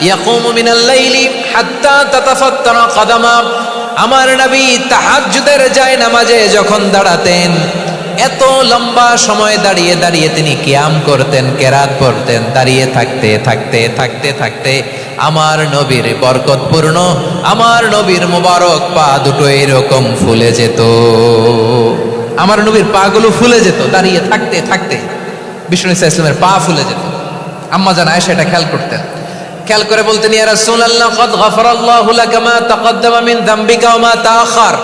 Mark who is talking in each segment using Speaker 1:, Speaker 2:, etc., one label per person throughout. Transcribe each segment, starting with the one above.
Speaker 1: ইয়াকুমু মিনাল লাইলি হাত্তা তাতাফাত্তারা কদামা, আমার নবী তাহাজ্জুদের জায়নামাজে যখন দাঁড়াতেন এত লম্বা সময় দাঁড়িয়ে দাঁড়িয়ে তিনি কিয়াম করতেন, কেরাত পড়তেন। দাঁড়িয়ে থাকতে থাকতে থাকতে থাকতে আমার নবীর বরকতপূর্ণ, আমার নবীর মোবারক পা দুটো এরকম ফুলে যেত। আমার নবীর পা গুলো ফুলে যেত দাঁড়িয়ে থাকতে থাকতে। বিষ্ণু ইসলামের পা ফুলে যেত। আম্মা জান আয়েশা এটা খেয়াল করতেন। খেয়াল করে বলতেন, ইয়া রাসূলুল্লাহ কদ গফারাল্লাহু লাকা মা তাকদ্দামা মিন যামবিকা ওয়া মা তাআখার।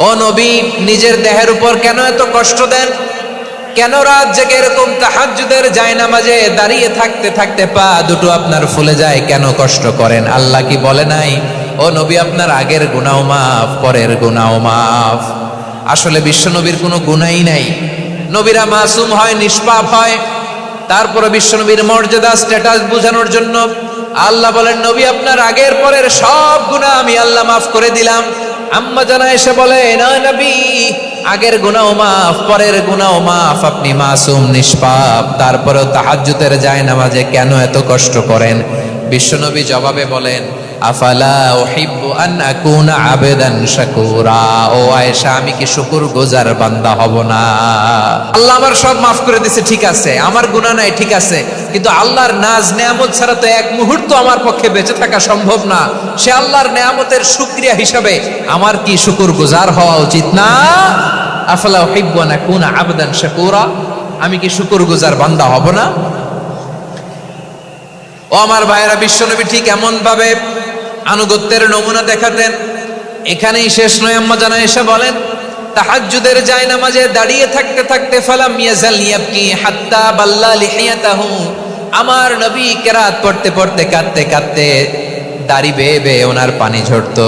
Speaker 1: ও নবী, নিজের দেহের উপর কেন এত কষ্ট দেন? কেন রাত জেগে এরকম তাহাজ্জুদের জায়নামাজে দাঁড়িয়ে থাকতে থাকতে পা দুটো আপনার ফুলে যায়? কেন কষ্ট করেন? আল্লাহ কি বলে নাই, ও নবী আপনার আগের গুনাহ মাফ, পরের গুনাহ মাফ? আসলে বিশ্ব নবীর কোনো গুনাহই নাই। নবীরা মাসুম হয়, নিষ্পাপ হয়। তারপরে বিশ্ব নবীর মর্যাদা স্ট্যাটাস বোঝানোর জন্য আল্লাহ বলেন, নবী আপনার আগের পরের সব গুনাহ আমি আল্লাহ মাফ করে দিলাম। আম্মা জানা এসে বলে, না নবী, আগের গুনাহ মাফ, পরের গুনাহ মাফ, আপনি মাসুম, নিষ্পাপ, তারপরেও তাহাজ্জুদের জায়নামাজে কেন এত কষ্ট করেন? বিশ্বনবী জবাবে বলেন, আফালা উহিব্বু আন আকুনা আবেদান শাকুরা। ও আয়েশা, আমি কি শুকরগুজার বান্দা হব না? আল্লাহ আমার সব মাফ করে দিয়েছে, ঠিক আছে, আমার গুনাহ নাই, ঠিক আছে, কিন্তু আল্লাহর নাজ নেয়ামত ছাড়া তো এক মুহূর্ত আমার পক্ষে বেঁচে থাকা সম্ভব না। সে আল্লাহর নেয়ামতের শুকরিয়া হিসাবে আমার কি শুকরগুজার হওয়া উচিত না? আফালা উহিব্বু আন আকুনা আবেদান শাকুরা, আমি কি শুকরগুজার বান্দা হব না? ও আমার ভাইয়েরা, বিশ্বনবী ঠিক এমন ভাবে আনুগত্যের নমুনা দেখাতেন। এখানেই শেষ নয়। আম্মা জানা এসে বলেন, তাহাজ্জুদের জায়নামাজে দাঁড়িয়ে থাকতে থাকতে ফালাম ইয়াজাল ইয়াবকি হাত্তা বাল্লা লিহিয়াতাহু, আমার নবী কেরাত পড়তে পড়তে কাঁদতে কাঁদতে দাড়ি বেয়ে বেয়ে ওনার পানি ঝরতো।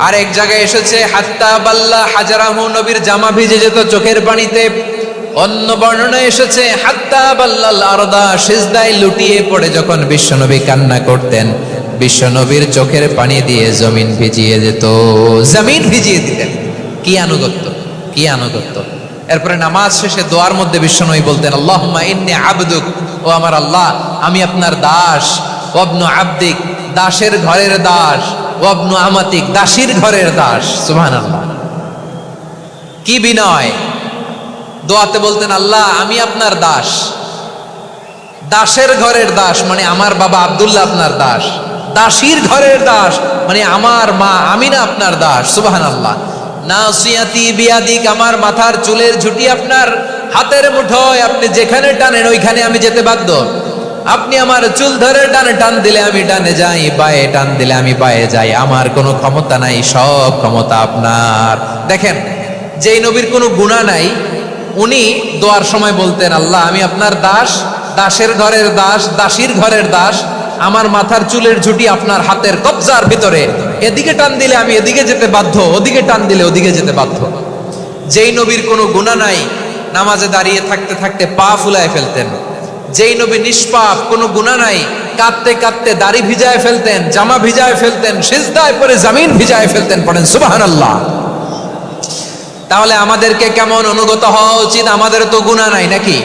Speaker 1: আর এক জায়গায় এসেছে হাত্তা বাল্লা হাজারাহু, নবীর জামা ভিজে যেত চোখের পানিতে। অন্য বর্ণনা এসেছে হাত্তা বাল্লাল আরদা, সিজদায় লুটিয়ে পড়ে যখন বিশ্বনবী কান্না করতেন, বিশ্বনবীর চোখের পানি দিয়ে জমিন ভিজিয়ে যেত, জমিন ভিজিয়ে দিতেন। কি আনুগত্য, কি আনুগত্য! এরপরে নামাজ শেষে দোয়ার মধ্যে বিশ্বনবী বলতেন, আল্লাহুম্মা ইন্নী আবদুক, ও আমার আল্লাহ, আমি আপনার দাস। ওয়াবনু আবদিক, দাসের ঘরের দাস। ওয়াবনু আমাতিক, দাসীর ঘরের দাস। সুবহানাল্লাহ, কি বিনয়! দোয়াতে বলতেন, আল্লাহ আমি আপনার দাস। দাসের ঘরের দাস মানে আমার বাবা আব্দুল্লাহ আপনার দাস। দাসীর ঘরের দাস মানে আমার মা আমিনা আপনার দাস। সুবহানাল্লাহ। নাসিয়াতি বিয়াদিক, আমার মাথার চুলের ঝুঁটি আপনার হাতের মুঠোয়, আপনি যেখানে টানেন ওইখানে আমি যেতে বাধ্য। আপনি আমার চুল ধরে ডানে টান দিলে আমি ডানে যাই, বায়ে টান দিলে আমি বায়ে যাই। আমার কোনো ক্ষমতা নাই, সব ক্ষমতা আপনার। দেখেন, যেই নবীর কোনো গুনাহ নাই উনি দোয়ার সময় বলতেন, আল্লাহ আমি আপনার দাস, দাসের ঘরের দাস, দাসীর ঘরের দাস। আমার মাথার চুলের ঝুঁটি আপনার হাতের কবজার ভিতরে, এদিকে টান দিলে আমি এদিকে যেতে বাধ্য, ওদিকে টান দিলে ওদিকে যেতে বাধ্য। যেই নবীর কোনো গুনাহ নাই নামাজে দাঁড়িয়ে থাকতে থাকতে পা ফুলায় ফেলতেন। যেই নবী নিষ্পাপ, কোনো গুনাহ নাই, কাঁদতে কাঁদতে দাড়ি ভিজায় ফেলতেন, জামা ভিজায় ফেলতেন, সিজদায় পড়ে জমিন ভিজায় ফেলতেন। পড়েন সুবহানাল্লাহ। তাহলে আমাদেরকে কেমন অনুগত হওয়া উচিত? আমাদের তো গুনাহ নাই নাকি?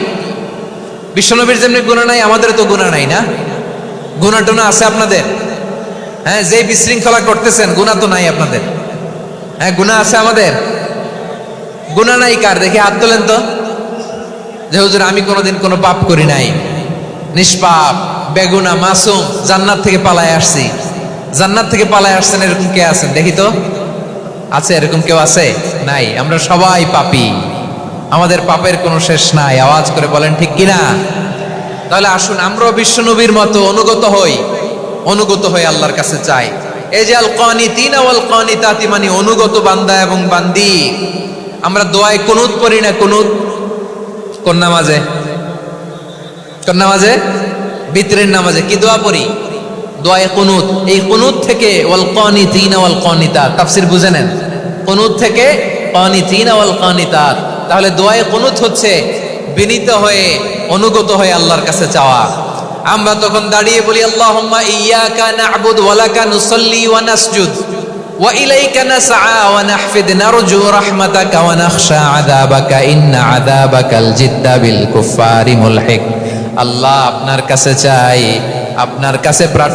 Speaker 1: বিশ্বনবীর যেমনি গুনাহ নাই, আমাদের তো গুনাহ নাই না? গুনাহ টুনা আছে আপনাদের? হ্যাঁ, যে বিশৃঙ্খলা করতেছেন গুনাহ তো নাই আপনাদের? হ্যাঁ, গুনাহ আছে আমাদের? গুনাহ নাই কার? দেখে হাত তোলেন তো, যে হুজুর আমি কোনোদিন কোনো পাপ করি নাই, নিষ্পাপ, বেগুনা, মাসুম, জান্নাত থেকে পালায় আসছি। জান্নাত থেকে পালায় আসছেন এরকম কে আছেন দেখি তো? আছে এরকম কেউ? আছে? নাই। আমরা সবাই পাপী, আমাদের পাপের কোনো শেষ নাই। আওয়াজ করে বলেন ঠিক কিনা? তাহলে আসুন আমরাও বিশ্বনবীর মতো অনুগত হই, অনুগত হয়ে আল্লাহর কাছে চাই। এই যে আল কানিতিনা ওয়াল কানিতাতি, মানে অনুগত বান্দা এবং বান্দি। আমরা দোয়ায় কুনুত পড়ি না? কুনুত কোন নামাজে? কোন নামাজে? বিতরের নামাজে কি দোয়া পড়ি? দোয়ায়ে কুনুত। এই কুনুত থেকে ওয়াল কানিতিনা ওয়াল কানিতাত, তাফসীর বুঝে নেন। কুনুত থেকে কানিতিনা ওয়াল কানিতাত। তাহলে দোয়ায়ে কুনুত হচ্ছে বিনীত হয়ে, অনুগত হয়ে আল্লাহর কাছে চাওয়া। আমরা তখন দাঁড়িয়ে বলি, আল্লাহুম্মা ইয়্যাকা না'বুদু ওয়া লাকা নুসাল্লি ওয়া নাসজুদ ওয়া ইলাইকা নাসআ ওয়া নাহফিদ নারজু রাহমাতাকা ওয়া নাখশা আযাবাকা ইন্না আযাবাকাল জিদ্দা বিল কুফফারি মুলহিক। আল্লাহ আপনার কাছে চাই, আপনার কাছে প্রার্থনা